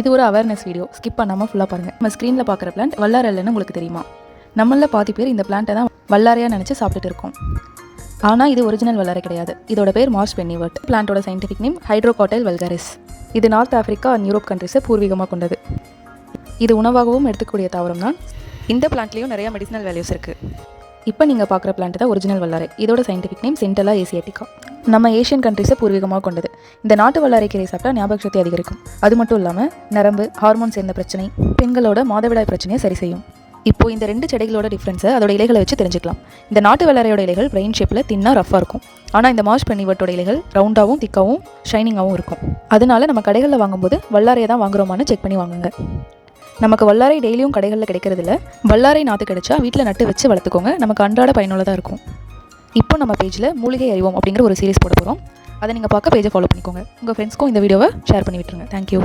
இது ஒரு awareness video, skip பண்ணாமல் ஃபுல்லாக பாருங்கள். நம்ம ஸ்க்ரீனில் பார்க்குற பிளான்ட் வல்லாரைன்னு உங்களுக்கு தெரியுமா? நம்மள பாதி பேர் இந்த பிளான்ட்டை தான் வல்லாரையாக நினச்சி சாப்பிட்டுட்டு இருக்கோம். ஆனால் இது ஒரிஜினல் வல்லாரை கிடையாது. இதோட பேர் மார்ஸ் பென்னிவர்ட். பிளான்ட்டோட சயின்டிஃபிக் நேம் ஹைட்ரோகாட்டைல் வல்காரிஸ். இது நார்த் ஆஃப்ரிக்கா அண்ட் யூரோப் கண்ட்ரிஸை பூர்வீகமாக கொண்டது. இது உணவாகவும் எடுத்துக்கூடிய தாவரம் தான். இந்த பிளான்ட்லேயும் நிறைய மெடிசினல் வேல்யூஸ் இருக்குது. இப்போ நீங்கள் பார்க்குற பிளான்ட் தான் ஒரிஜினல் வல்லாரை. இதோட சயின்டிஃபிக் நேம் சென்டலா ஏசியாட்டிகா. நம்ம ஏஷியன் கண்ட்ரிஸை பூர்வீகமாக கொண்டது. இந்த நாட்டு வல்லாரை கீரை சாப்பிட்டா ஞாபக சக்தி அதிகரிக்கும். அது மட்டும் இல்லாமல் நரம்பு, ஹார்மோன் சேர்ந்த பிரச்சனை, பெண்களோட மாதவிடாய் பிரச்சனையை சரி செய்யும். இப்போ இந்த 2 செடிகளோட டிஃப்ரென்ஸை அதோட இலைகளை வச்சு தெரிஞ்சுக்கலாம். இந்த நாட்டு வல்லாரையோட இலைகள் பிரெயின் ஷேப்பில் தின்னா ரஃபாக இருக்கும். ஆனால் இந்த மார்ஸ் பென்னிவர்ட்டோட இலைகள் ரவுண்டாகவும் திக்காகவும் ஷைனிங்காகவும் இருக்கும். அதனால நம்ம கடைகளில் வாங்கும்போது வல்லாரையை தான் வாங்குறோமான்னு செக் பண்ணி வாங்குங்க. நமக்கு வல்லாரை டெய்லியும் கடைகளில் கிடைக்கிறதில்ல. வல்லாரை நாற்று கிடைச்சா வீட்டில் நட்டு வச்சு வளர்த்துக்கோங்க. நமக்கு அன்றாட பயனுள்ளதாக இருக்கும். இப்போ நம்ம பேஜில் மூலிகை அறிவோம் அப்படிங்கிற ஒரு சீரிஸ் போட போகிறோம். அதை நீங்கள் பார்க்க பேஜை ஃபாலோ பண்ணிக்கோங்க. உங்கள் ஃப்ரெண்ட்ஸ்க்கும் இந்த வீடியோவை ஷேர் பண்ணி விட்டுருங்க. தேங்க்யூ.